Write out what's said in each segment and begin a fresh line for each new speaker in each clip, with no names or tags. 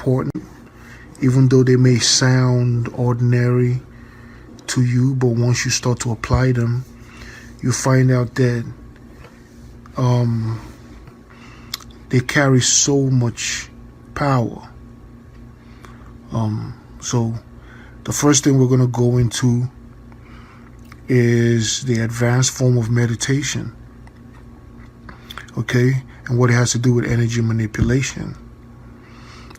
important, even though they may sound ordinary to you, but once you start to apply them, you find out that they carry so much power. So the first thing we're going to go into is the advanced form of meditation. Okay? And what it has to do with energy manipulation.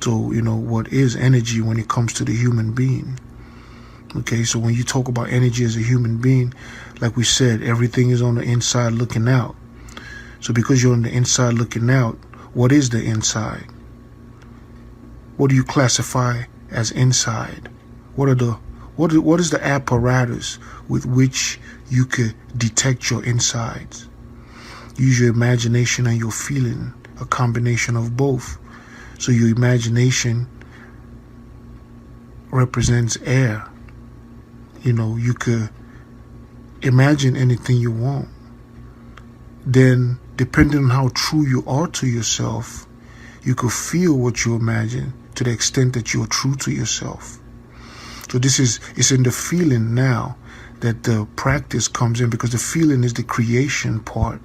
So, what is energy when it comes to the human being? Okay, so when you talk about energy as a human being, like we said, everything is on the inside looking out. So because you're on the inside looking out, what is the inside? What do you classify as inside? What is the apparatus with which you could detect your insides? Use your imagination and your feeling, a combination of both. So your imagination represents air. You could imagine anything you want. Then, depending on how true you are to yourself, you could feel what you imagine to the extent that you're true to yourself. So it's in the feeling now that the practice comes in, because the feeling is the creation part.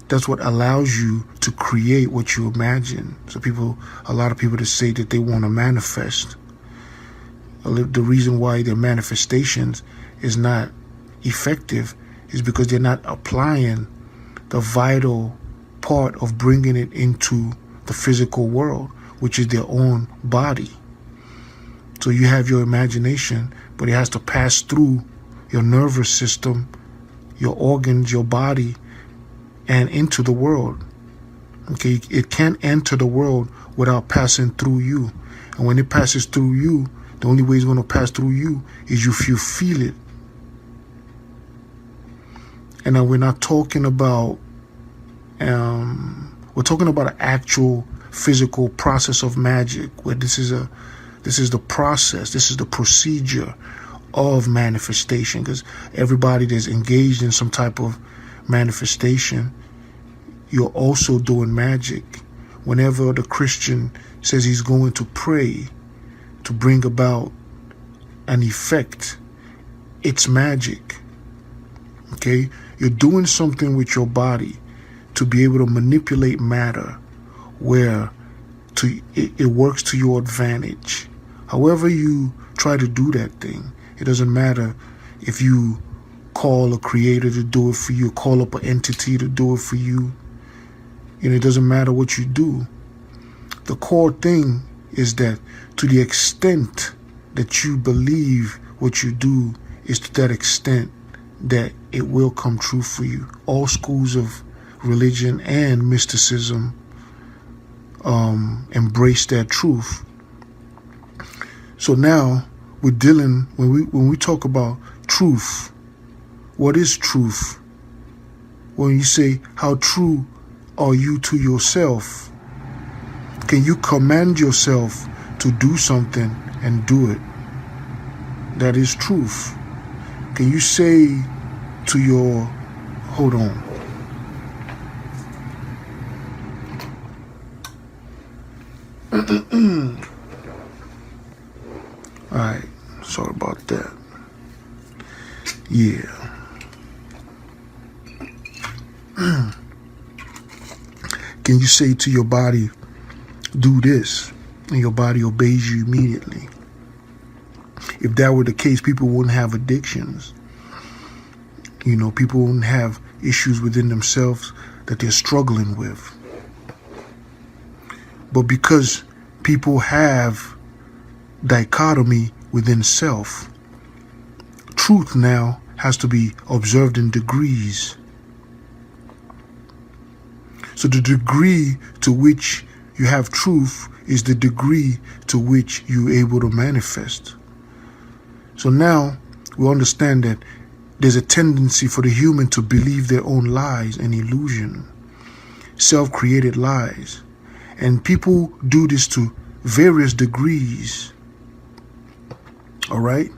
That's what allows you to create what you imagine. So a lot of people that say that they want to manifest, the reason why their manifestations is not effective is because they're not applying the vital part of bringing it into the physical world, which is their own body. So you have your imagination, but it has to pass through your nervous system, your organs, your body, and into the world. Okay, it can't enter the world without passing through you. And when it passes through you, the only way it's going to pass through you is if you feel it. And now we're not talking about, we're talking about an actual physical process of magic, where this is the process, this is the procedure of manifestation, because everybody that's engaged in some type of manifestation, you're also doing magic. Whenever the Christian says he's going to pray to bring about an effect, it's magic. Okay? You're doing something with your body to be able to manipulate matter where it works to your advantage. However you try to do that thing, it doesn't matter if you call a creator to do it for you, call up an entity to do it for you. It doesn't matter what you do. The core thing is that to the extent that you believe what you do is to that extent that it will come true for you. All schools of religion and mysticism embrace that truth. So now we're dealing, when we talk about truth, what is truth? When you say, how true are you to yourself? Can you command yourself to do something and do it? That is truth. Can you say to your, hold on. All right, sorry about that. Yeah. Can you say to your body, do this, and your body obeys you immediately? If that were the case, people wouldn't have addictions. People wouldn't have issues within themselves that they're struggling with. But because people have dichotomy within self, truth now has to be observed in degrees. So the degree to which you have truth is the degree to which you're able to manifest. So now we understand that there's a tendency for the human to believe their own lies and illusion, self-created lies. And people do this to various degrees. All right?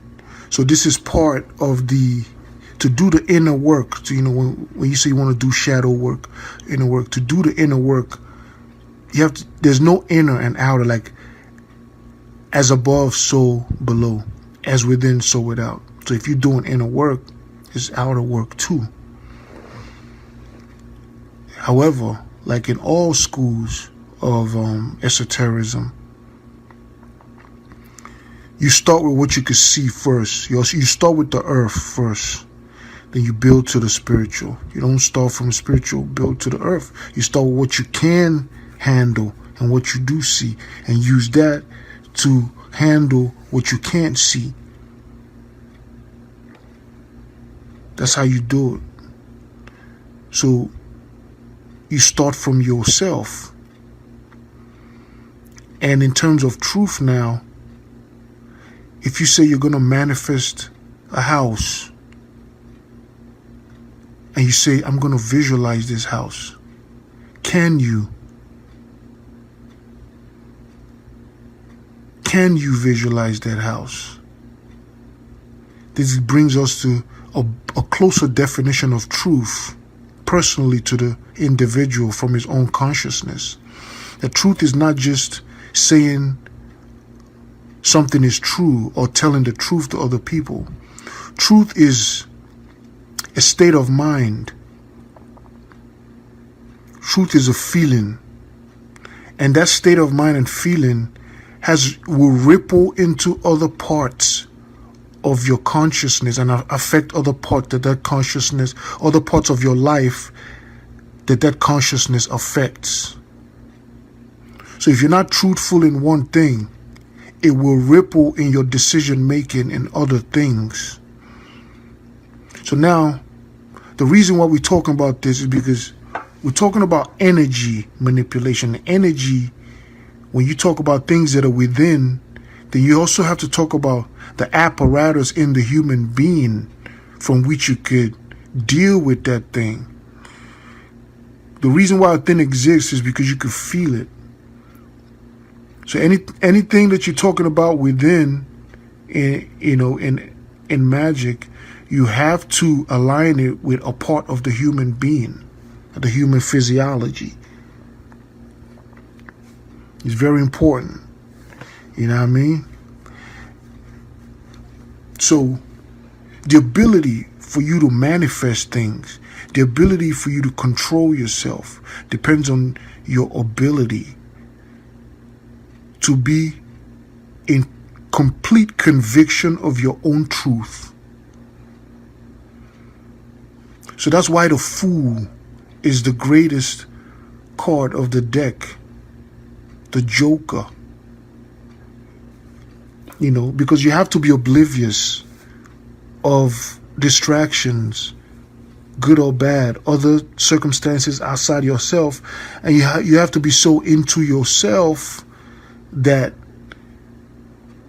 So this is part of to do the inner work. So, when you say you want to do shadow work, inner work, to do the inner work, there's no inner and outer. Like as above, so below. As within, so without. So if you're doing inner work, it's outer work too. However, like in all schools of esotericism, you start with what you can see first. You start with the earth first. Then you build to the spiritual. You don't start from spiritual, build to the earth. You start with what you can handle and what you do see, and use that to handle what you can't see. That's how you do it. So you start from yourself. And in terms of truth now, if you say you're going to manifest a house, and you say, I'm going to visualize this house, can you? Can you visualize that house? This brings us to a closer definition of truth, personally to the individual from his own consciousness. The truth is not just saying something is true or telling the truth to other people. Truth is a state of mind. Truth is a feeling. And that state of mind and feeling will ripple into other parts of your consciousness and affect other parts that consciousness, other parts of your life that consciousness affects. So if you're not truthful in one thing, it will ripple in your decision making in other things. So now, the reason why we're talking about this is because we're talking about energy manipulation. Energy, when you talk about things that are within, then you also have to talk about the apparatus in the human being from which you could deal with that thing. The reason why a thing exists is because you could feel it. So anything that you're talking about within, in magic, you have to align it with a part of the human being, the human physiology. It's very important. You know what I mean? So the ability for you to manifest things, the ability for you to control yourself depends on your ability to be in complete conviction of your own truth. So that's why the Fool is the greatest card of the deck, the Joker. Because you have to be oblivious of distractions, good or bad, other circumstances outside yourself, and you have to be so into yourself that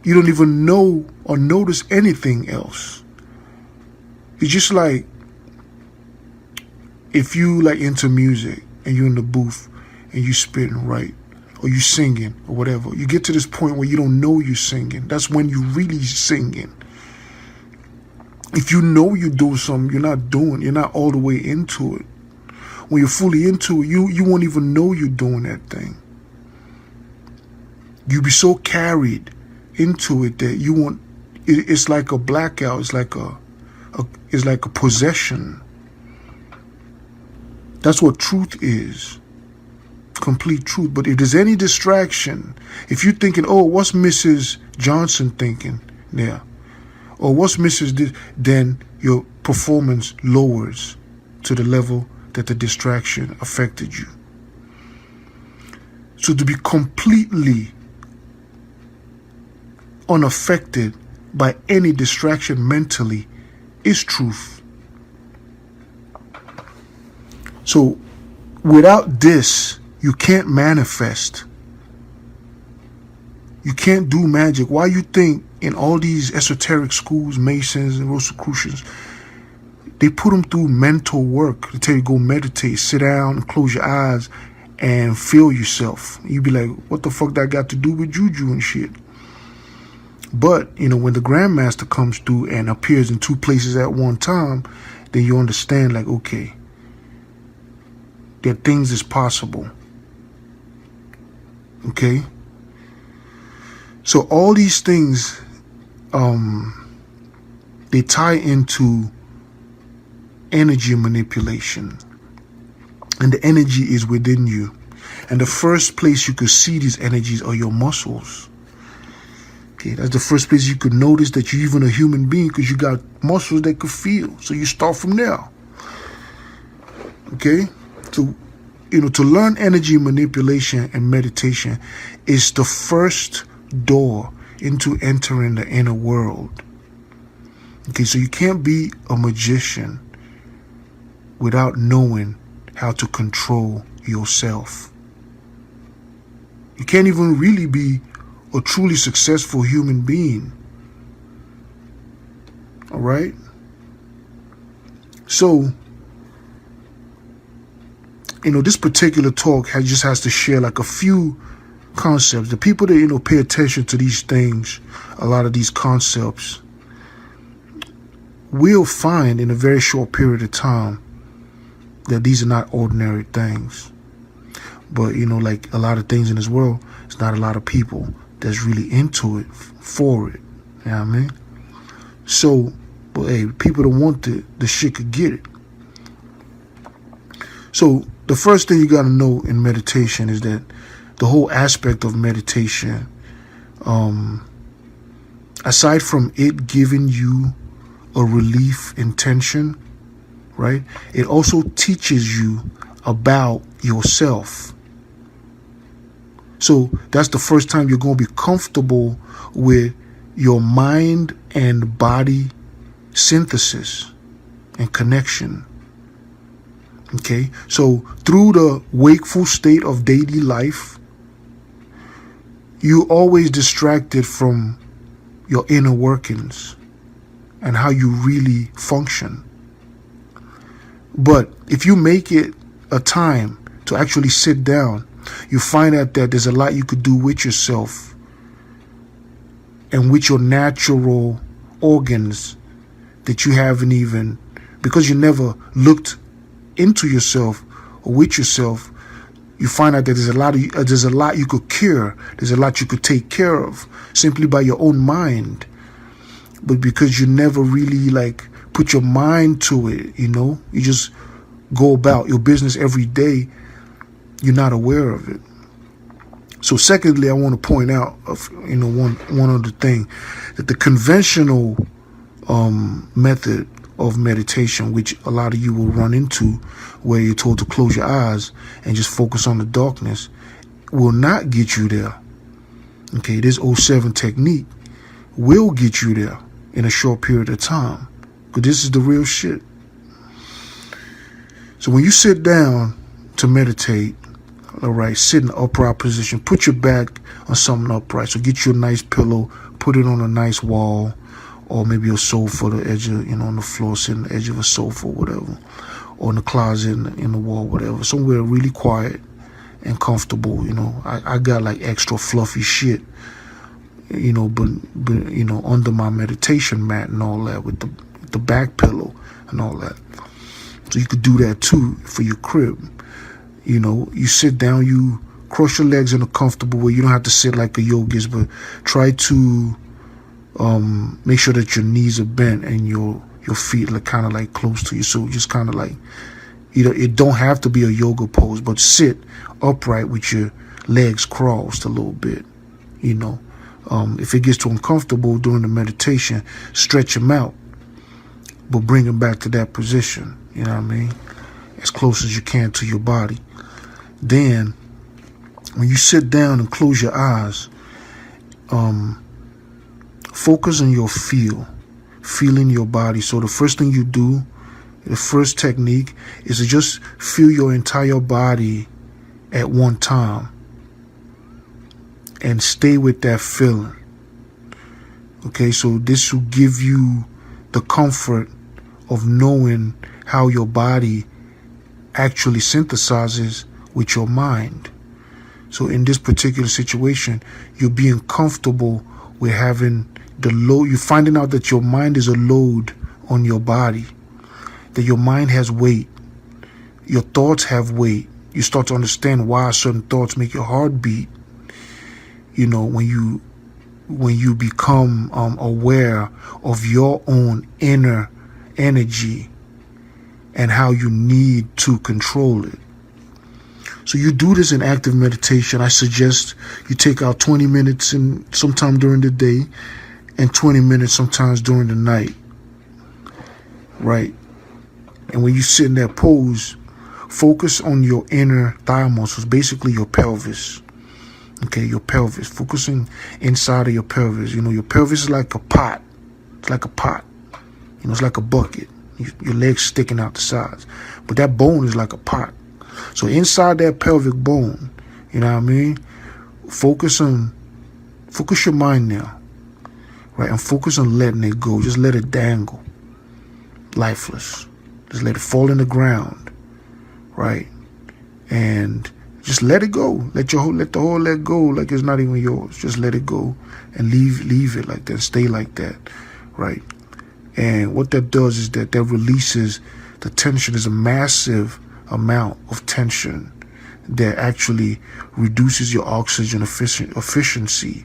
you don't even know or notice anything else. It's just like if you into music and you're in the booth and you spitting right, or you singing or whatever, you get to this point where you don't know you're singing. That's when you really singing. If you know you're doing something, you're not all the way into it. When you're fully into it, you won't even know you're doing that thing. You be so carried into it that you won't. It's like a blackout. It's like a possession. That's what truth is. Complete truth. But if there's any distraction, if you're thinking, oh, what's Mrs. Johnson thinking there? Or what's Mrs. This, then your performance lowers to the level that the distraction affected you. So to be completely unaffected by any distraction mentally is truth. So without this, you can't manifest. You can't do magic. Why you think in all these esoteric schools, Masons and Rosicrucians, they put them through mental work. They tell you go meditate, sit down and close your eyes and feel yourself. You be like, what the fuck that got to do with juju and shit? But, when the Grandmaster comes through and appears in two places at one time, then you understand, like, okay, that things is possible. Okay? So all these things, they tie into energy manipulation. And the energy is within you. And the first place you could see these energies are your muscles. Okay, that's the first place you could notice that you're even a human being, because you got muscles that could feel. So you start from there. Okay? So, to learn energy manipulation and meditation is the first door into entering the inner world. Okay, so you can't be a magician without knowing how to control yourself. You can't even really be a truly successful human being. All right? So, this particular talk just has to share like a few concepts. The people that, pay attention to these things, a lot of these concepts, will find in a very short period of time that these are not ordinary things. But, like a lot of things in this world, it's not a lot of people that's really into it, for it. You know what I mean? So, but hey, people that want the shit could get it. So, the first thing you got to know in meditation is that the whole aspect of meditation, aside from it giving you a relief intention, right? It also teaches you about yourself. So that's the first time you're going to be comfortable with your mind and body synthesis and connection. Okay? So through the wakeful state of daily life, you're always distracted from your inner workings and how you really function. But if you make it a time to actually sit down, you find out that there's a lot you could do with yourself and with your natural organs that you haven't even, because you never looked into yourself or with yourself. You find out that there's a lot you could cure. There's a lot you could take care of simply by your own mind. But because you never really put your mind to it, you just go about your business every day, you're not aware of it. So secondly, I want to point out one other thing, that the conventional method of meditation, which a lot of you will run into, where you're told to close your eyes and just focus on the darkness, will not get you there. Okay, this 07 technique will get you there in a short period of time, because this is the real shit. So when you sit down to meditate, all right, sit in the upright position, put your back on something upright. So get you a nice pillow, put it on a nice wall, or maybe a sofa, the edge of, on the floor, sit on the edge of a sofa or whatever, or in the closet, in the wall, whatever, somewhere really quiet and comfortable. I got extra fluffy shit, but under my meditation mat and all that, with the back pillow and all that. So you could do that too for your crib. You sit down, you cross your legs in a comfortable way. You don't have to sit like a yogist, but try to make sure that your knees are bent and your feet are kind of close to you. So just kind of it don't have to be a yoga pose, but sit upright with your legs crossed a little bit. If it gets too uncomfortable during the meditation, stretch them out, but bring them back to that position. You know what I mean? As close as you can to your body. Then, when you sit down and close your eyes, focus on your feeling your body. So the first thing you do, the first technique, is to just feel your entire body at one time and stay with that feeling. Okay, so this will give you the comfort of knowing how your body actually synthesizes with your mind. So in this particular situation, you're being comfortable with having the load. You're finding out that your mind is a load on your body, that your mind has weight, your thoughts have weight. You start to understand why certain thoughts make your heart beat. When you when you become aware of your own inner energy and how you need to control it. So you do this in active meditation. I suggest you take out 20 minutes sometime during the day and 20 minutes sometimes during the night, right? And when you sit in that pose, focus on your inner thigh muscles, basically your pelvis. Okay, your pelvis. Focusing inside of your pelvis. You know, your pelvis is like a pot. It's like a pot. You know, it's like a bucket. Your legs sticking out the sides. But that bone is like a pot. So inside that pelvic bone, you know what I mean? Focus your mind now. Right? And focus on letting it go. Just let it dangle. Lifeless. Just let it fall in the ground. Right? And just let it go. Let the whole leg go like it's not even yours. Just let it go and leave it like that. Stay like that. Right? And what that does is that releases the tension. Is a massive amount of tension that actually reduces your oxygen efficiency.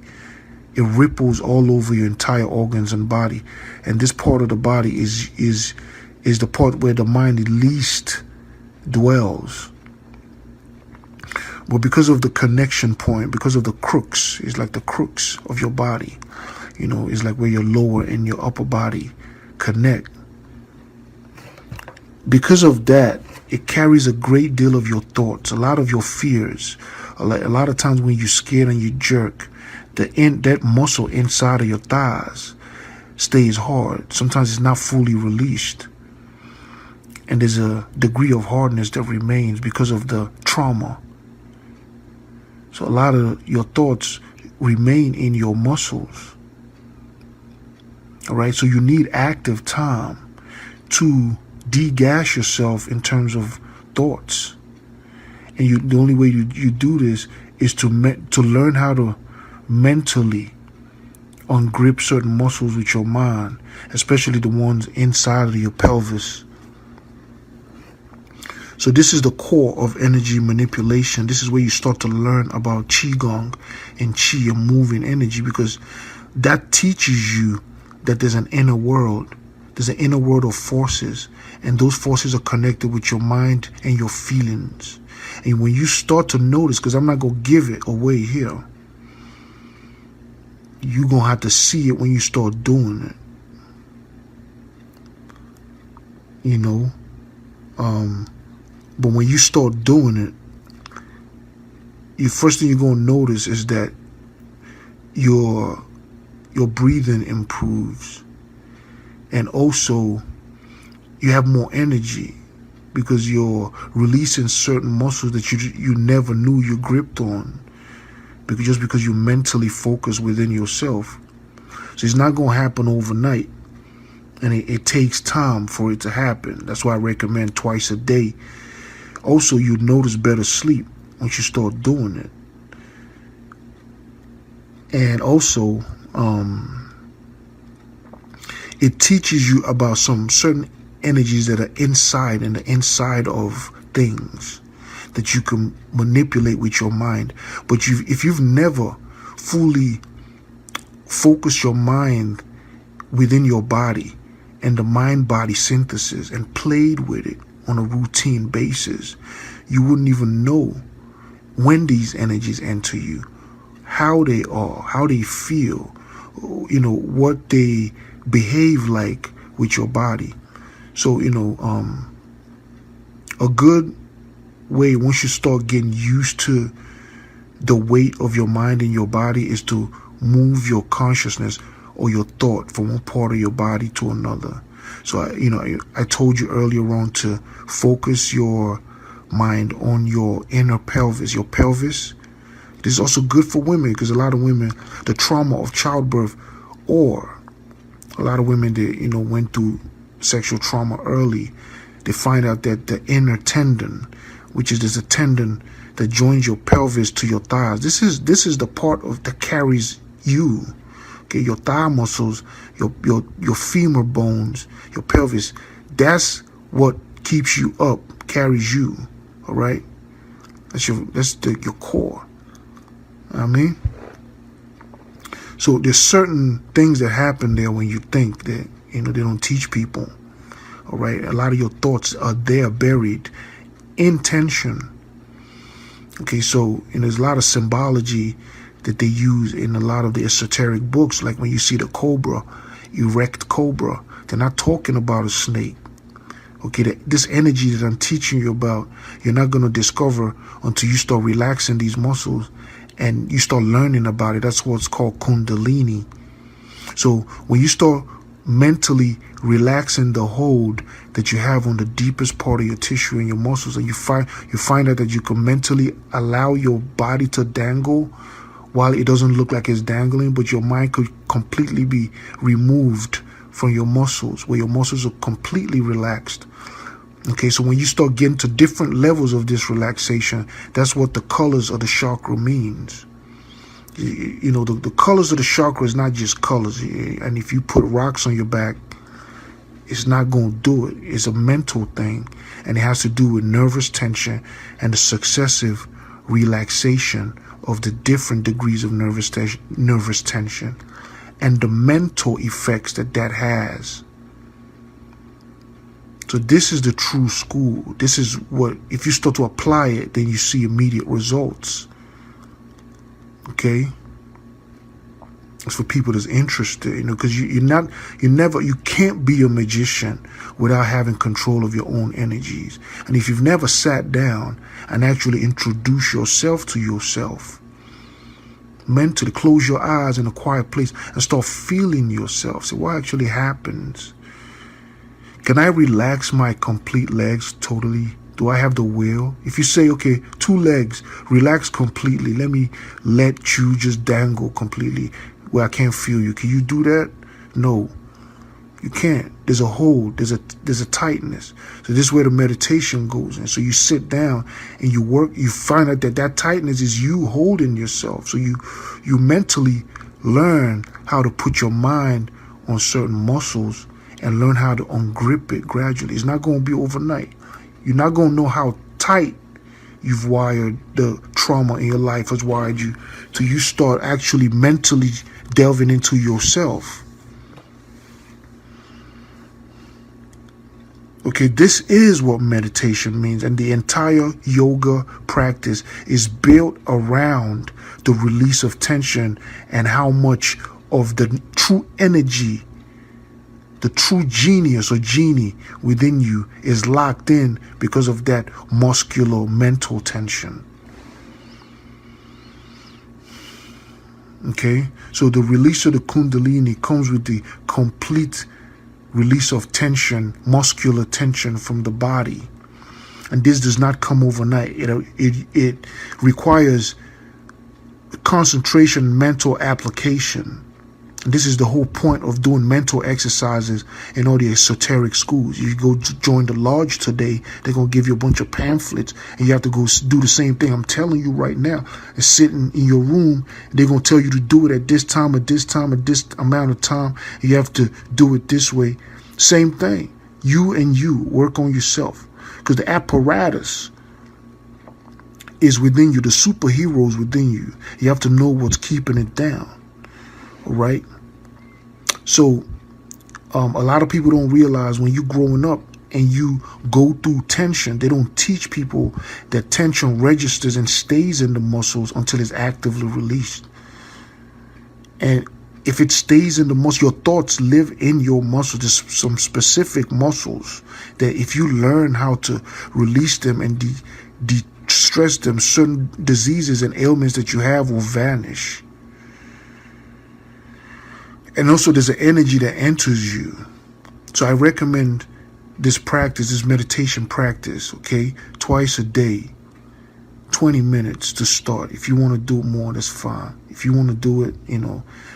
It ripples all over your entire organs and body. And this part of the body is the part where the mind least dwells. But because of the connection point, because of the crux, it's like the crux of your body. You know, it's like where your lower and your upper body connect. Because of that, it carries a great deal of your thoughts, a lot of your fears. A lot of times when you're scared and you jerk, that muscle inside of your thighs stays hard. Sometimes it's not fully released. And there's a degree of hardness that remains because of the trauma. So a lot of your thoughts remain in your muscles. All right, so you need active time to degas yourself in terms of thoughts. And the only way you do this is to learn how to mentally ungrip certain muscles with your mind, especially the ones inside of your pelvis. So this is the core of energy manipulation. This is where you start to learn about Qigong and Qi and moving energy, because that teaches you that there's an inner world. There's an inner world of forces, and those forces are connected with your mind and your feelings. And when you start to notice, because I'm not going to give it away here, you're going to have to see it when you start doing it. You know? But when you start doing it, the first thing you're going to notice is that your breathing improves. And also, you have more energy because you're releasing certain muscles that you never knew you gripped on, because you mentally focus within yourself. So it's not going to happen overnight, and it takes time for it to happen. That's why I recommend twice a day. Also, you notice better sleep once you start doing it. And also, it teaches you about some certain energies that are inside and the inside of things that you can manipulate with your mind. But if you've never fully focused your mind within your body and the mind-body synthesis and played with it on a routine basis, you wouldn't even know when these energies enter you, how they are, how they feel, you know, what they behave like with your body. So, you know, a good way, once you start getting used to the weight of your mind and your body, is to move your consciousness or your thought from one part of your body to another. So, I told you earlier on to focus your mind on your inner pelvis, your pelvis. This is also good for women, because a lot of women, the trauma of childbirth, or a lot of women that, went through sexual trauma early, they find out that the inner tendon, which is a tendon that joins your pelvis to your thighs. This is the part that carries you. Okay, your thigh muscles, your femur bones, your pelvis. That's what keeps you up, carries you. All right, that's your core. I mean, So there's certain things that happen there when you think that, they don't teach people. All right. A lot of your thoughts are there buried in tension. Okay. So, there's a lot of symbology that they use in a lot of the esoteric books. Like when you see the cobra, erect cobra, they're not talking about a snake. Okay. This energy that I'm teaching you about, you're not going to discover until you start relaxing these muscles and you start learning about it. That's what's called Kundalini. So when you start mentally relaxing the hold that you have on the deepest part of your tissue and your muscles, and you find out that you can mentally allow your body to dangle while it doesn't look like it's dangling, but your mind could completely be removed from your muscles, where your muscles are completely relaxed. Okay, so when you start getting to different levels of this relaxation, that's what the colors of the chakra means. The colors of the chakra is not just colors. And if you put rocks on your back, it's not going to do it. It's a mental thing, and it has to do with nervous tension and the successive relaxation of the different degrees of nervous tension and the mental effects that has. So this is the true school. This is what, if you start to apply it, then you see immediate results. Okay? It's for people that's interested, because you can't be a magician without having control of your own energies. And if you've never sat down and actually introduce yourself to yourself, mentally close your eyes in a quiet place and start feeling yourself. See what actually happens. Can I relax my complete legs totally? Do I have the will? If you say, okay, 2 legs, relax completely. Let you just dangle completely where I can't feel you. Can you do that? No, you can't. There's a hold. There's a tightness. So this is where the meditation goes in. So you sit down and you work. You find out that tightness is you holding yourself. So you mentally learn how to put your mind on certain muscles and learn how to ungrip it gradually. It's not going to be overnight. You're not going to know how tight you've wired the trauma in your life has wired you till you start actually mentally delving into yourself. Okay, this is what meditation means, and the entire yoga practice is built around the release of tension and how much of the true energy, the true genius or genie within you is locked in because of that muscular mental tension. Okay, so the release of the Kundalini comes with the complete release of tension, muscular tension from the body. And this does not come overnight. It requires concentration, mental application. This is the whole point of doing mental exercises in all the esoteric schools. You go to join the lodge today, they're going to give you a bunch of pamphlets, and you have to go do the same thing. I'm telling you right now, and sitting in your room, they're going to tell you to do it at this time, at this time, at this amount of time. You have to do it this way. Same thing. You work on yourself, because the apparatus is within you. The superhero is within you. You have to know what's keeping it down. All right. So a lot of people don't realize when you're growing up and you go through tension, they don't teach people that tension registers and stays in the muscles until it's actively released. And if it stays in the muscle, your thoughts live in your muscles. There's some specific muscles that if you learn how to release them and de-stress them, certain diseases and ailments that you have will vanish. And also there's an energy that enters you. So I recommend this practice, this meditation practice, okay? Twice a day, 20 minutes to start. If you want to do more, that's fine. If you want to do it,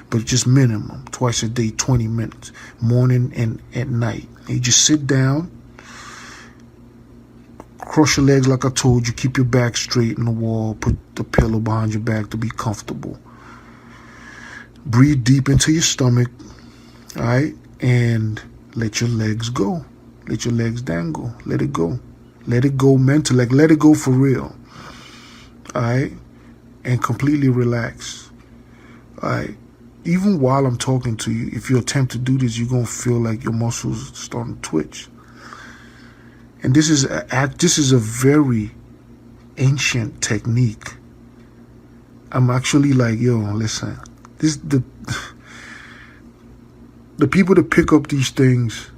but just minimum, twice a day, 20 minutes, morning and at night. And you just sit down, cross your legs like I told you, keep your back straight in the wall, put the pillow behind your back to be comfortable. Breathe deep into your stomach, all right? And let your legs go. Let your legs dangle. Let it go. Let it go mentally. Like, let it go for real. All right? And completely relax. All right? even while I'm talking to you, if you attempt to do this, you're going to feel like your muscles starting to twitch. And this is a very ancient technique. I'm actually like, yo, listen, the people that pick up these things,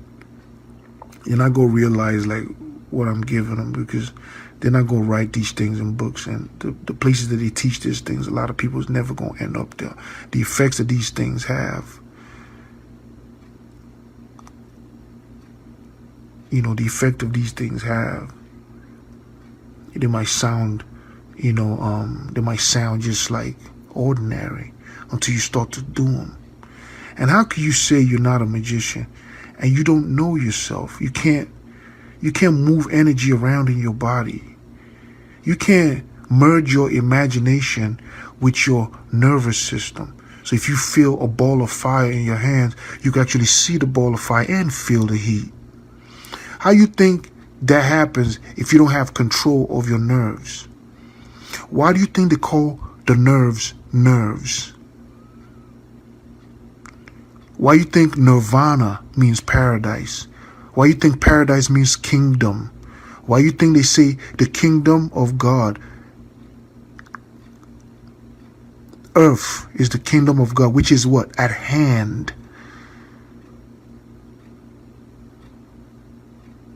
you're not going to realize like what I'm giving them, because they're not going to write these things in books. And the places that they teach these things, a lot of people is never going to end up there. The effects that these things have, the effect of these things have, they might sound, they might sound just like ordinary until you start to do them. And how can you say you're not a magician and you don't know yourself? You can't move energy around in your body. You can't merge your imagination with your nervous system. So if you feel a ball of fire in your hands, you can actually see the ball of fire and feel the heat. How you think that happens if you don't have control of your nerves? Why do you think they call the nerves nerves? Why you think nirvana means paradise? Why you think paradise means kingdom? Why you think they say the kingdom of God? Earth is the kingdom of God, which is what? At hand.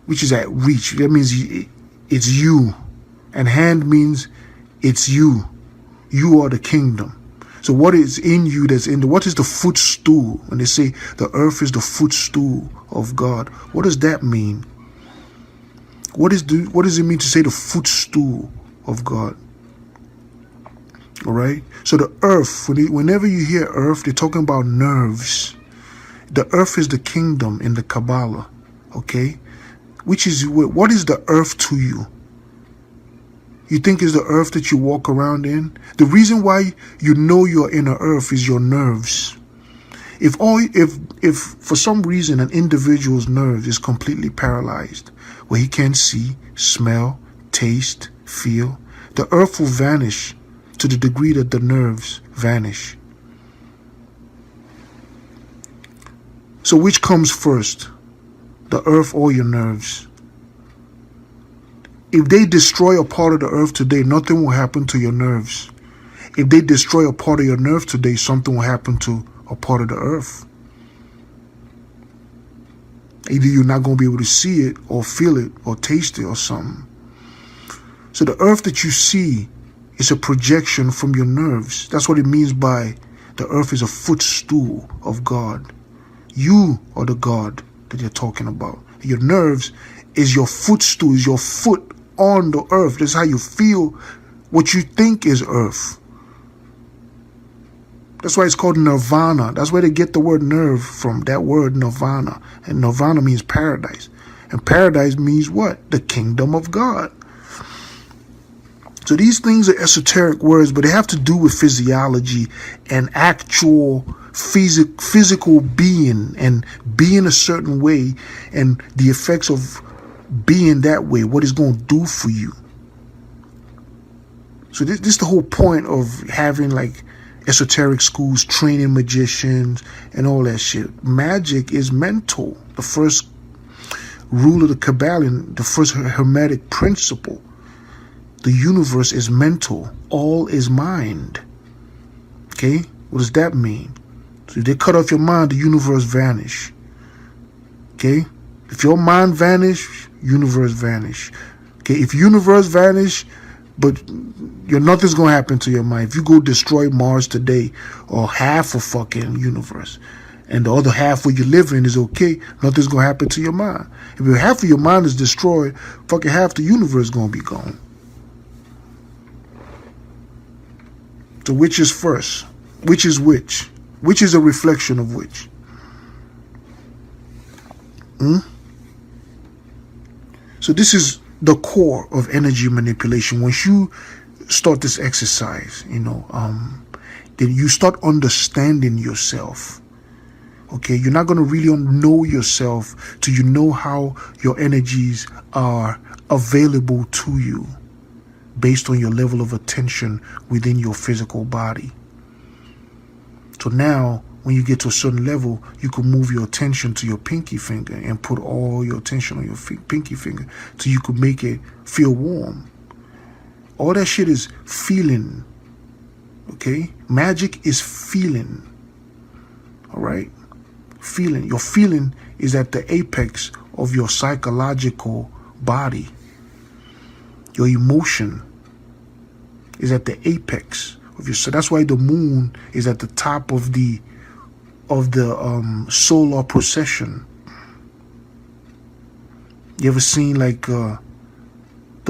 Which is at reach. That means it's you. And hand means it's you. You are the kingdom. So what is in you what is the footstool? When they say the earth is the footstool of God, what does that mean? What does it mean to say the footstool of God? All right. So the earth, whenever you hear earth, they're talking about nerves. The earth is the kingdom in the Kabbalah. Okay. Which is, what is the earth to you? You think it's the earth that you walk around in? The reason why you know you're in the earth is your nerves. If for some reason an individual's nerve is completely paralyzed, where he can't see, smell, taste, feel, the earth will vanish to the degree that the nerves vanish. So which comes first, the earth or your nerves? If they destroy a part of the earth today, nothing will happen to your nerves. If they destroy a part of your nerve today, something will happen to a part of the earth. Either you're not going to be able to see it or feel it or taste it or something. So the earth that you see is a projection from your nerves. That's what it means by the earth is a footstool of God. You are the God that you're talking about. Your nerves is your footstool, is your foot on the earth. That's how you feel what you think is earth. That's why it's called nirvana. That's where they get the word nerve from, that word nirvana. And nirvana means paradise. And paradise means what? The kingdom of God. So these things are esoteric words, but they have to do with physiology and actual physical being and being a certain way and the effects of being that way, what it's going to do for you. So this is the whole point of having like esoteric schools, training magicians and all that shit. Magic is mental. The first rule of the Kabbalion, the first Hermetic principle. The universe is mental. All is mind. Okay? What does that mean? So if they cut off your mind, the universe vanish. Okay? If your mind vanish, universe vanish. Okay? If universe vanish, but nothing's going to happen to your mind. If you go destroy Mars today, or half of fucking universe, and the other half where you live in is okay, nothing's going to happen to your mind. If half of your mind is destroyed, fucking half the universe is going to be gone. So which is first? Which is which? Which is a reflection of which? So this is the core of energy manipulation. Once you start this exercise, then you start understanding yourself. Okay, you're not going to really know yourself till you know how your energies are available to you based on your level of attention within your physical body. So now, when you get to a certain level, you can move your attention to your pinky finger and put all your attention on your pinky finger so you can make it feel warm. All that shit is feeling. Okay? Magic is feeling. All right? Feeling. Your feeling is at the apex of your psychological body. Your emotion is at the apex of your. So that's why the moon is at the top of the solar procession. You ever seen like the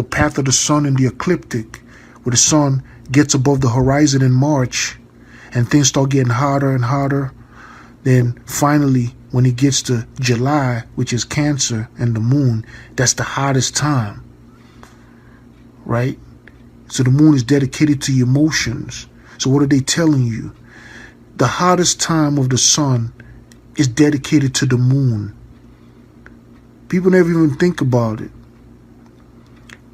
path of the sun in the ecliptic, where the sun gets above the horizon in March and things start getting hotter and hotter? Then finally, when it gets to July, which is Cancer and the moon, that's the hottest time, right? So the moon is dedicated to your emotions. So what are they telling you? The hottest time of the sun is dedicated to the moon. People never even think about it.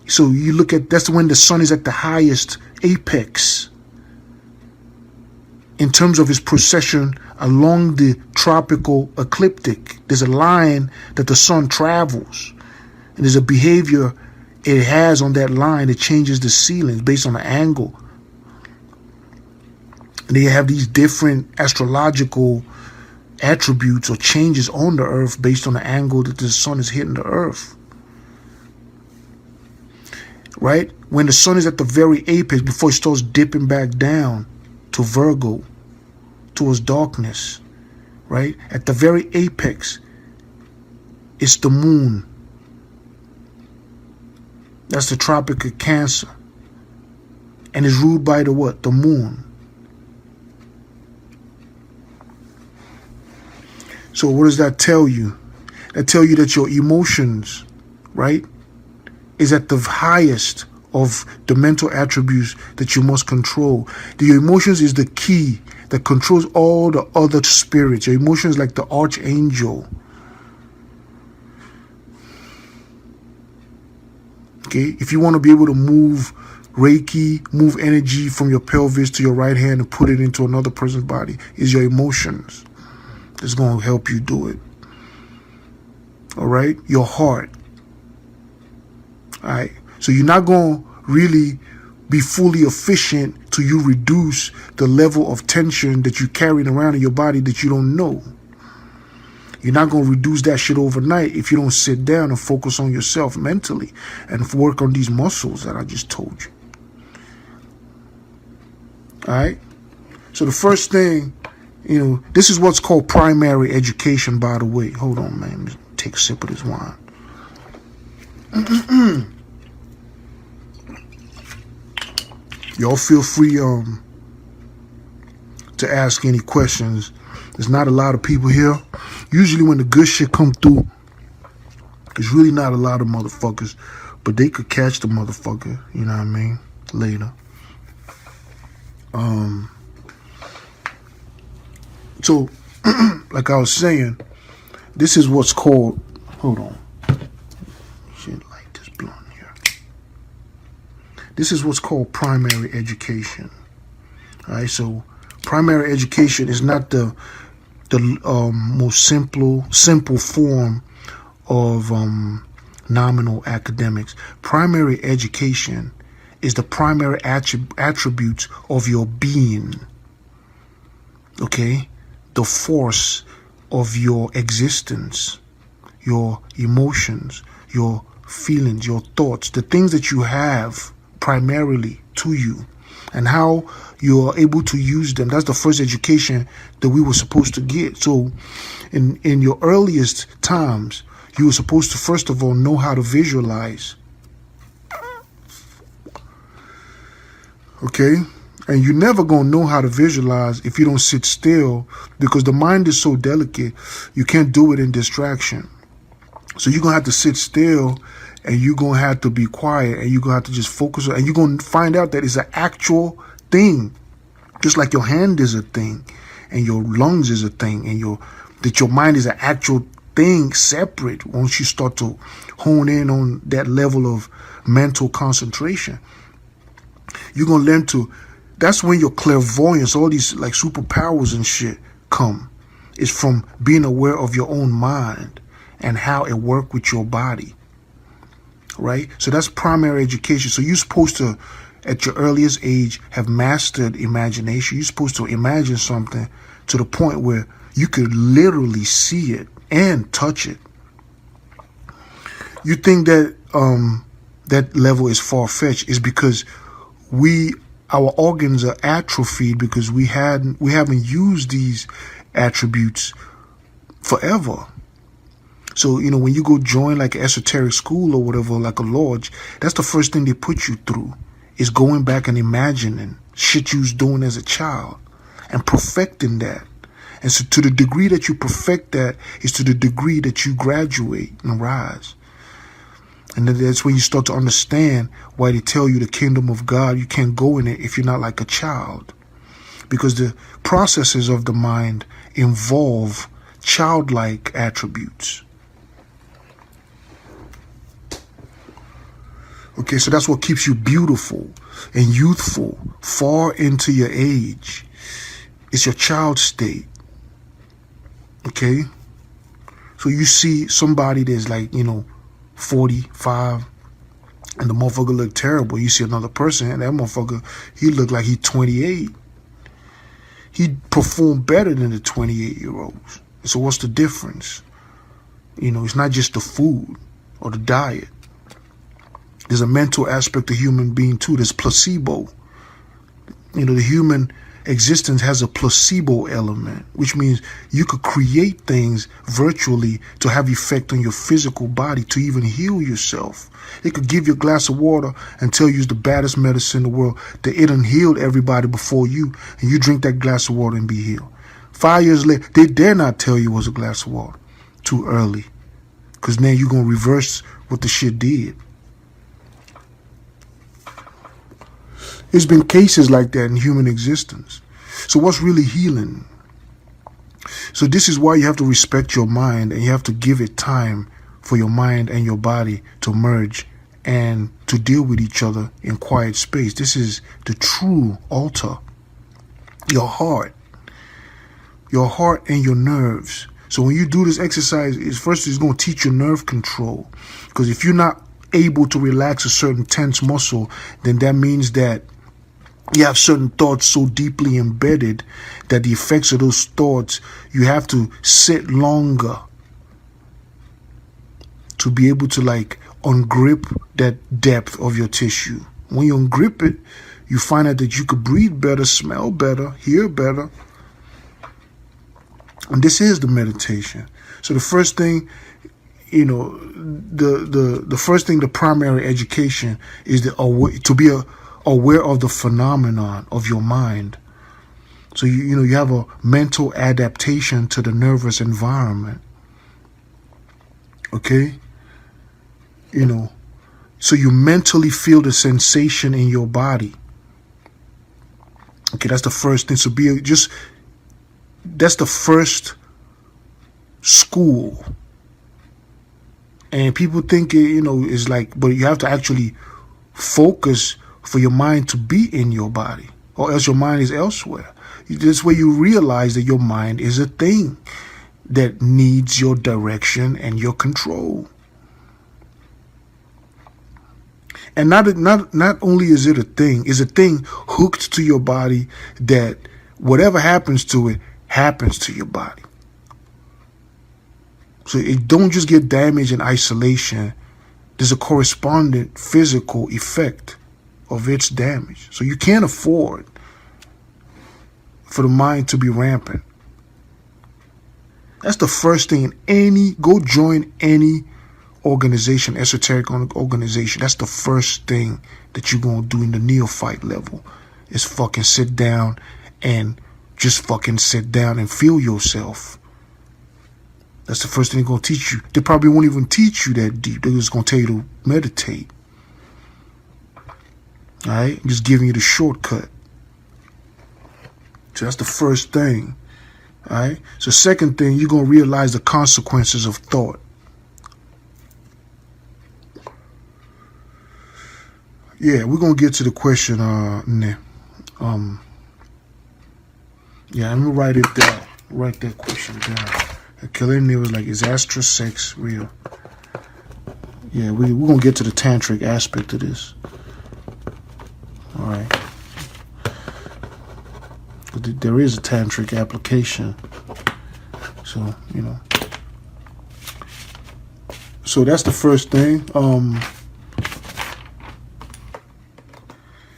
So you look at, that's when the sun is at the highest apex in terms of its procession along the tropical ecliptic. There's a line that the sun travels, and there's a behavior it has on that line that changes the ceilings based on the angle. And they have these different astrological attributes or changes on the earth based on the angle that the sun is hitting the earth. Right? When the sun is at the very apex, before it starts dipping back down to Virgo, towards darkness, right? At the very apex, it's the moon. That's the Tropic of Cancer. And it's ruled by the what? The moon. So what does that tell you? That tell you that your emotions, right, is at the highest of the mental attributes that you must control. Your emotions is the key that controls all the other spirits. Your emotions like the archangel. Okay, if you want to be able to move Reiki, move energy from your pelvis to your right hand and put it into another person's body, is your emotions. It's going to help you do it. All right? Your heart. All right? So you're not going to really be fully efficient till you reduce the level of tension that you're carrying around in your body that you don't know. You're not going to reduce that shit overnight if you don't sit down and focus on yourself mentally and work on these muscles that I just told you. All right? So the first thing, you know, this is what's called primary education, by the way. Hold on, man. Let me take a sip of this wine. Y'all feel free to ask any questions. There's not a lot of people here. Usually when the good shit come through, there's really not a lot of motherfuckers, but they could catch the motherfucker, you know what I mean, later. So, like I was saying, this is what's called, hold on. Shit, light this blunt here. This is what's called primary education. All right, so primary education is not the most simple form of nominal academics. Primary education is the primary attributes of your being. Okay? The force of your existence, your emotions, your feelings, your thoughts, the things that you have primarily to you, and how you are able to use them. That's the first education that we were supposed to get. So in your earliest times, you were supposed to first of all know how to visualize. Okay? And you're never going to know how to visualize if you don't sit still, because the mind is so delicate, you can't do it in distraction. So you're going to have to sit still, and you're going to have to be quiet, and you're going to have to just focus on, and you're going to find out that it's an actual thing. Just like your hand is a thing, and your lungs is a thing, and that your mind is an actual thing separate once you start to hone in on that level of mental concentration. You're going to learn to That's when your clairvoyance, all these like superpowers and shit come. It's from being aware of your own mind and how it works with your body. Right? So that's primary education. So you're supposed to, at your earliest age, have mastered imagination. You're supposed to imagine something to the point where you could literally see it and touch it. You think that that level is far-fetched is because our organs are atrophied because we haven't used these attributes forever. So, when you go join like an esoteric school or whatever, like a lodge, that's the first thing they put you through is going back and imagining shit you was doing as a child and perfecting that. And so to the degree that you perfect that is to the degree that you graduate and rise. And then that's when you start to understand why they tell you the kingdom of God, you can't go in it if you're not like a child. Because the processes of the mind involve childlike attributes. Okay, so that's what keeps you beautiful and youthful far into your age. It's your child state. Okay? So you see somebody that's like, 45 and the motherfucker look terrible. You see another person and that motherfucker, he look like he's 28. He performed better than the 28-year-olds. So what's the difference? It's not just the food or the diet. There's a mental aspect of human being too. There's placebo. The human existence has a placebo element, which means you could create things virtually to have effect on your physical body to even heal yourself. They could give you a glass of water and tell you it's the baddest medicine in the world, that it done healed everybody before you, and you drink that glass of water and be healed. 5 years later, they dare not tell you it was a glass of water. Too early. Because now you're going to reverse what the shit did. There's been cases like that in human existence. So what's really healing? So this is why you have to respect your mind and you have to give it time for your mind and your body to merge and to deal with each other in quiet space. This is the true altar. Your heart and your nerves. So when you do this exercise, it's going to teach you nerve control. Because if you're not able to relax a certain tense muscle, then that means that you have certain thoughts so deeply embedded that the effects of those thoughts, you have to sit longer to be able to ungrip that depth of your tissue. When you ungrip it, you find out that you could breathe better, smell better, hear better. And this is the meditation. So the first thing, the first thing, the primary education is to be aware of the phenomenon of your mind. So you have a mental adaptation to the nervous environment. Okay? So you mentally feel the sensation in your body. Okay, that's the first thing. So that's the first school. And people think is but you have to actually focus for your mind to be in your body, or else your mind is elsewhere. This way you realize that your mind is a thing that needs your direction and your control. And not only is it a thing, it's a thing hooked to your body that whatever happens to it happens to your body. So it don't just get damaged in isolation. There's a corresponding physical effect of its damage. So you can't afford for the mind to be rampant. That's the first thing go join any organization, esoteric organization. That's the first thing that you're going to do in the neophyte level is fucking sit down and just fucking sit down and feel yourself. That's the first thing they're going to teach you. They probably won't even teach you that deep. They're just going to tell you to meditate. All right? Just giving you the shortcut. So that's the first thing. All right? So second thing, you're going to realize the consequences of thought. Yeah, we're going to get to the question, Yeah, I'm gonna write it down. Write that question down. Kaleni was like, is astral sex real? Yeah, we're gonna get to the tantric aspect of this. All right. But there is a tantric application. So, you know. So that's the first thing.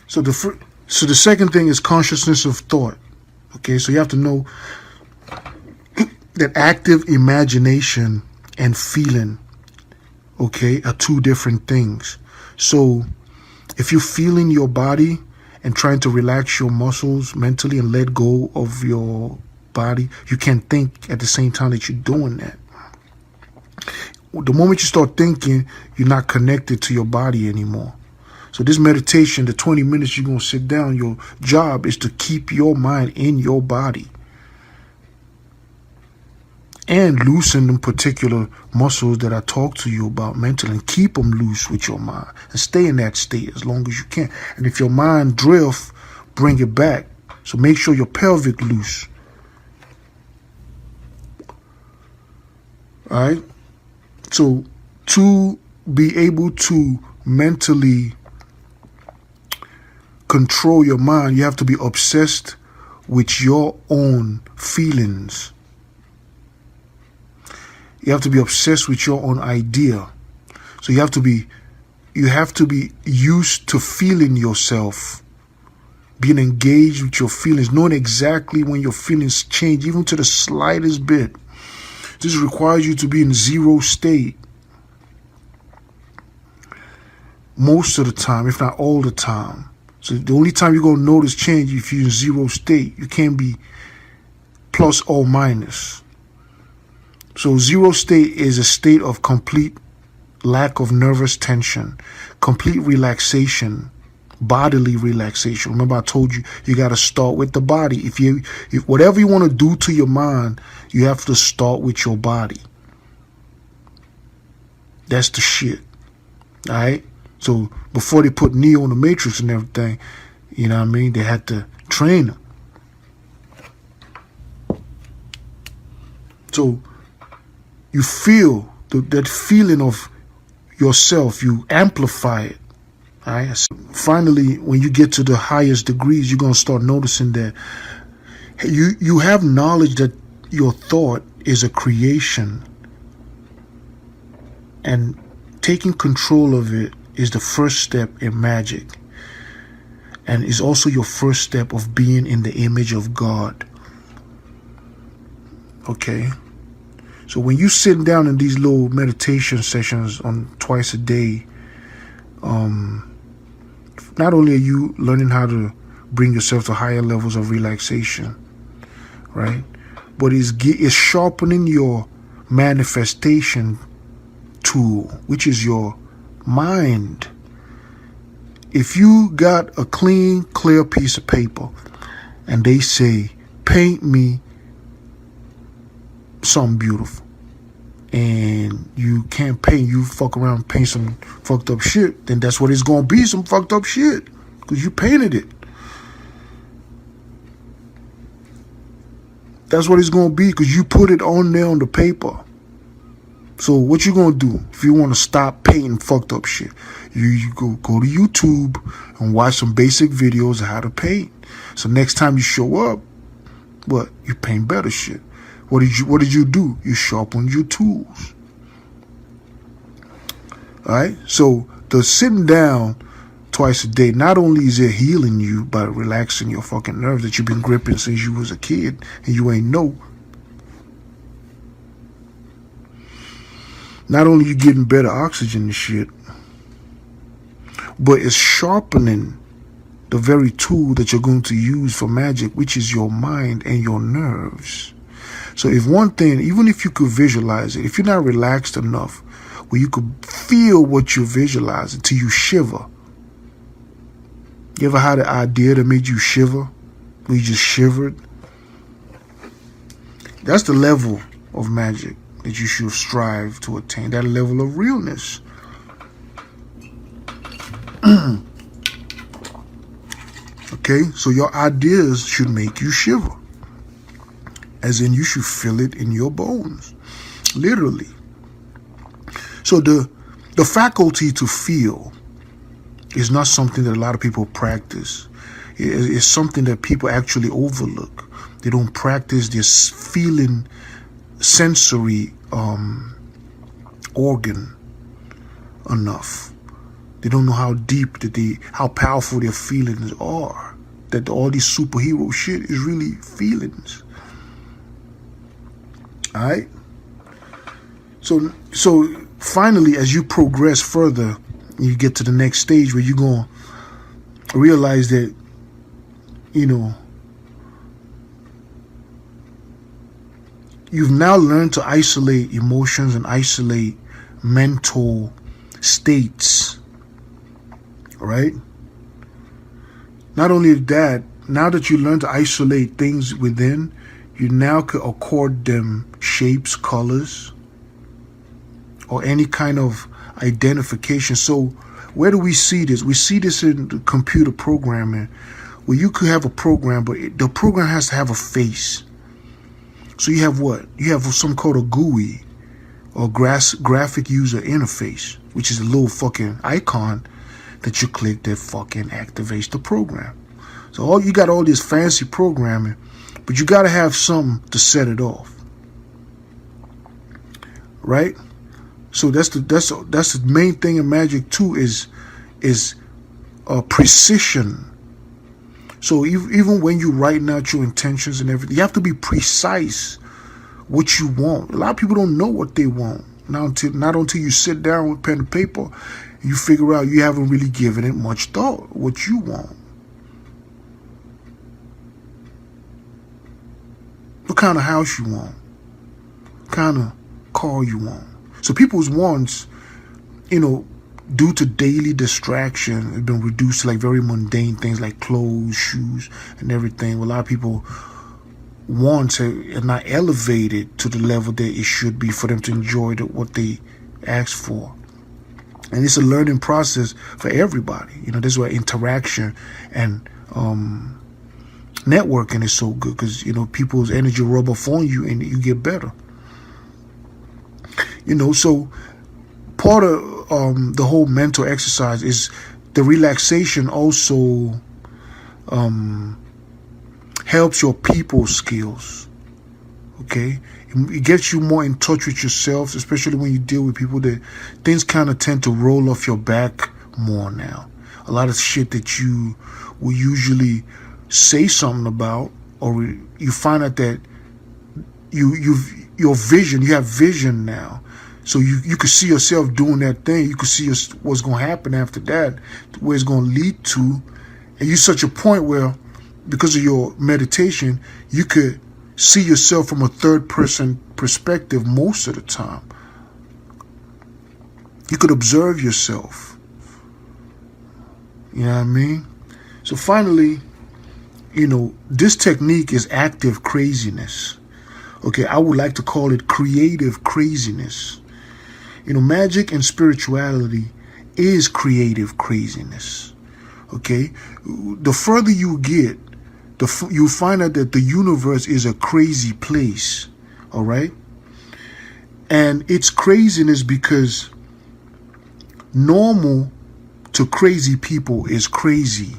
So the second thing is consciousness of thought. Okay, so you have to know that active imagination and feeling, okay, are two different things. So if you're feeling your body and trying to relax your muscles mentally and let go of your body, you can't think at the same time that you're doing that. The moment you start thinking, you're not connected to your body anymore. So this meditation, the 20 minutes you're going to sit down, your job is to keep your mind in your body and loosen them particular muscles that I talk to you about mentally, and keep them loose with your mind and stay in that state as long as you can. And if your mind drifts, bring it back. So make sure your pelvic loose. All right. So to be able to mentally control your mind, you have to be obsessed with your own feelings. You have to be obsessed with your own idea. So you have to be used to feeling yourself, being engaged with your feelings, knowing exactly when your feelings change, even to the slightest bit. This requires you to be in zero state most of the time, if not all the time. So the only time you're going to notice change if you're in zero state. You can't be plus or minus. So zero state is a state of complete lack of nervous tension, complete relaxation, bodily relaxation. Remember I told you, you got to start with the body. If whatever you want to do to your mind, you have to start with your body. That's the shit. All right? So before they put Neo in the Matrix and everything, you know what I mean, they had to train him. So you feel that feeling of yourself, you amplify it. All right? Finally, when you get to the highest degrees, you're going to start noticing that you have knowledge that your thought is a creation. And taking control of it is the first step in magic. And is also your first step of being in the image of God. Okay? So when you sit down in these little meditation sessions on twice a day, not only are you learning how to bring yourself to higher levels of relaxation, right? But it's sharpening your manifestation tool, which is your mind. If you got a clean, clear piece of paper and they say, paint me something beautiful, and you can't paint, you fuck around and paint some fucked up shit, then that's what it's gonna be, some fucked up shit, because you painted it. That's what it's gonna be, because you put it on there on the paper. So what you gonna do if you want to stop painting fucked up shit? You go to YouTube and watch some basic videos of how to paint. So next time you show up, what? You paint better shit. What did you do? You sharpened your tools. All right? So the sitting down twice a day, not only is it healing you by relaxing your fucking nerves that you've been gripping since you was a kid and you ain't know. Not only you getting better oxygen and shit, but it's sharpening the very tool that you're going to use for magic, which is your mind and your nerves. So if one thing, even if you could visualize it, if you're not relaxed enough where you could feel what you're visualizing till you shiver. You ever had an idea that made you shiver? Where you just shivered? That's the level of magic that you should strive to attain. That level of realness. Okay, so your ideas should make you shiver. As in, you should feel it in your bones, literally. So the faculty to feel is not something that a lot of people practice. It's something that people actually overlook. They don't practice this feeling sensory organ enough. They don't know how deep how powerful their feelings are. That all this superhero shit is really feelings. All right. So finally, as you progress further, you get to the next stage where you're gonna realize that, you know, you've now learned to isolate emotions and isolate mental states. Right? Not only that, now that you learn to isolate things within, you now could accord them shapes, colors, or any kind of identification. So where do we see this? We see this in the computer programming, where you could have a program, but the program has to have a face. So you have what? You have some called a GUI, or graphic user interface, which is a little fucking icon that you click that fucking activates the program. So you got all this fancy programming, but you got to have something to set it off, right? So that's the main thing in Magic 2 is precision. So even when you're writing out your intentions and everything, you have to be precise what you want. A lot of people don't know what they want. Not until you sit down with pen and paper, you figure out you haven't really given it much thought what you want. What kind of house you want? What kind of car you want? So people's wants, you know, due to daily distraction, have been reduced to like very mundane things like clothes, shoes, and everything. A lot of people wants are not elevated to the level that it should be for them to enjoy what they ask for. And it's a learning process for everybody. You know, this is why interaction and networking is so good, because, you know, people's energy rub off on you and you get better. You know, so part of the whole mental exercise is the relaxation also helps your people skills. Okay? It gets you more in touch with yourself, especially when you deal with people that things kind of tend to roll off your back more now. A lot of shit that you will usually say something about, or you find out that you have vision now. So you could see yourself doing that thing. You could see what's going to happen after that, where it's going to lead to. And you're such a point where, because of your meditation, you could see yourself from a third-person perspective most of the time. You could observe yourself. You know what I mean? So finally, you know, this technique is active craziness. Okay, I would like to call it creative craziness. You know, magic and spirituality is creative craziness. Okay? The further you get, you find out that the universe is a crazy place. All right? And it's craziness because normal to crazy people is crazy.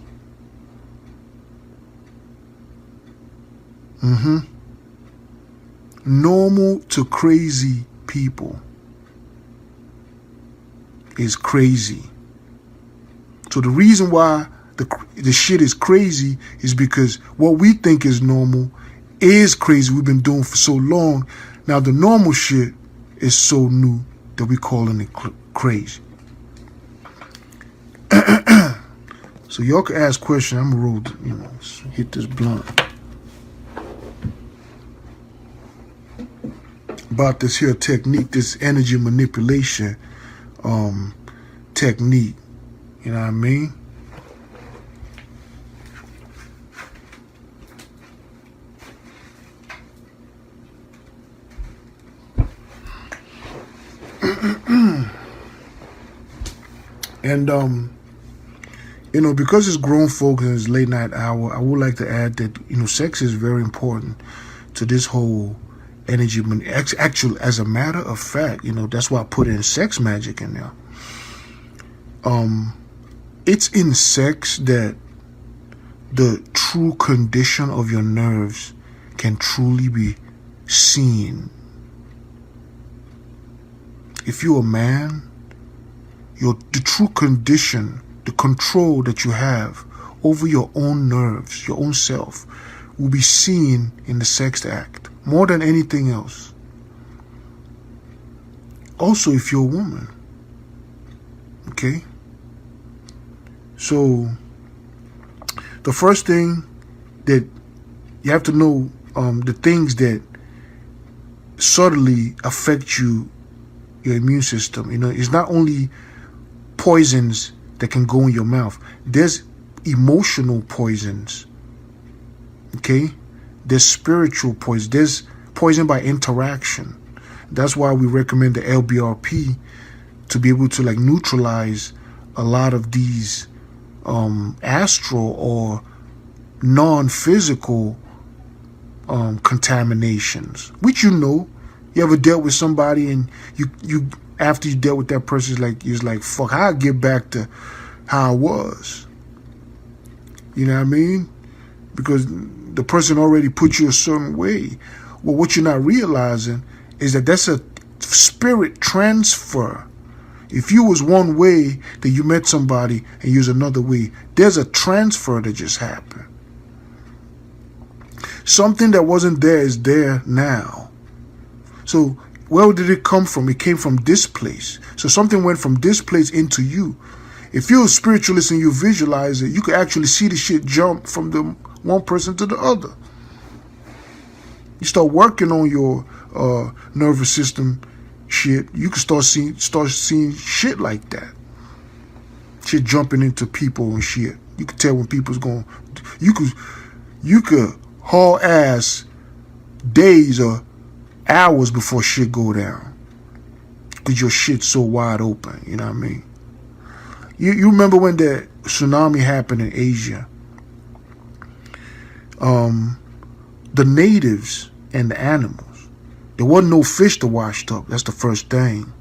Normal to crazy people is crazy. So the reason why the shit is crazy is because what we think is normal is crazy. We've been doing for so long. Now the normal shit is so new that we calling it crazy. So y'all can ask questions. I'm gonna roll, you know, hit this blunt about this here technique, this energy manipulation technique. You know what I mean? And Because it's grown folks and it's late night hour, I would like to add that, sex is very important to this whole energy. Actually, as a matter of fact, that's why I put in sex magic in there. It's in sex that the true condition of your nerves can truly be seen. If you're a man, the true condition, the control that you have over your own nerves, your own self, will be seen in the sex act more than anything else. Also, if you're a woman, okay? So, the first thing that you have to know, the things that subtly affect your immune system. It's not only poisons that can go in your mouth. There's emotional poisons. Okay? There's spiritual poison. There's poison by interaction. That's why we recommend the LBRP to be able to neutralize a lot of these astral or non-physical contaminations, which you ever dealt with somebody and you after you dealt with that person, it's like fuck, I'll get back to how I was. You know what I mean? Because the person already put you a certain way. Well, what you're not realizing is that that's a spirit transfer. If you was one way, then you met somebody and you was another way. There's a transfer that just happened. Something that wasn't there is there now. So where did it come from? It came from this place. So something went from this place into you. If you're a spiritualist and you visualize it, you can actually see the shit jump from the one person to the other. You start working on your nervous system shit, you can start seeing shit like that. Shit jumping into people and shit. You can tell when people's going. You could haul ass days or hours before shit go down, because your shit's so wide open. You know what I mean? You remember when the tsunami happened in Asia? The natives and the animals, there wasn't no fish to wash up. That's the first thing.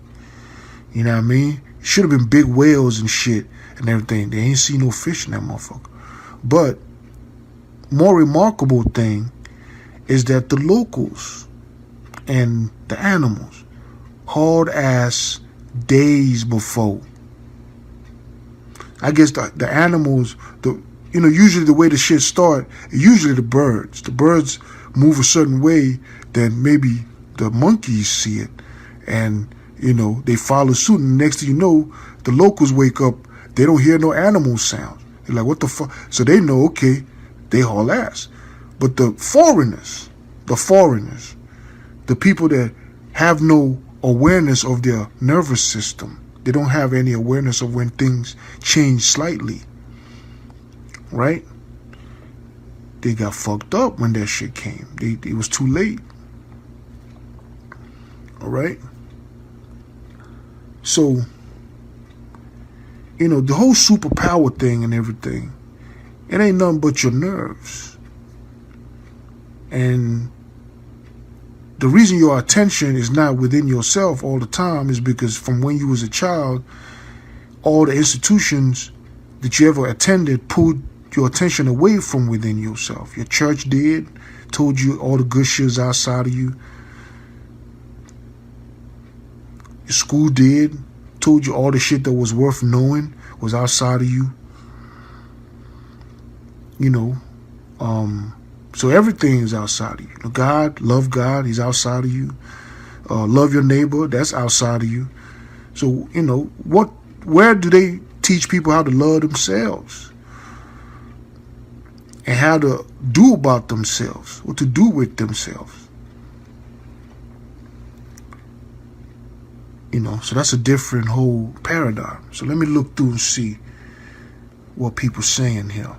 You know what I mean? Should have been big whales and shit and everything. They ain't see no fish in that motherfucker. But more remarkable thing is that the locals and the animals hauled ass days before. I guess the animals, usually the way the shit start, usually the birds move a certain way, then maybe the monkeys see it, and they follow suit. And next thing you know, the locals wake up, they don't hear no animal sounds. They're like, what the fuck? So they know, okay, they haul ass. But the foreigners, the people that have no awareness of their nervous system, they don't have any awareness of when things change slightly, right? They got fucked up when that shit came. It was too late. All right? So, the whole superpower thing and everything, it ain't nothing but your nerves. And the reason your attention is not within yourself all the time is because from when you was a child, all the institutions that you ever attended pulled your attention away from within yourself. Your church did, told you all the good shit's outside of you. Your school did, told you all the shit that was worth knowing was outside of you. So everything is outside of you. Love God, he's outside of you. Love your neighbor, that's outside of you. So, where do they teach people how to love themselves? And how to do about themselves, what to do with themselves. So that's a different whole paradigm. So let me look through and see what people saying here.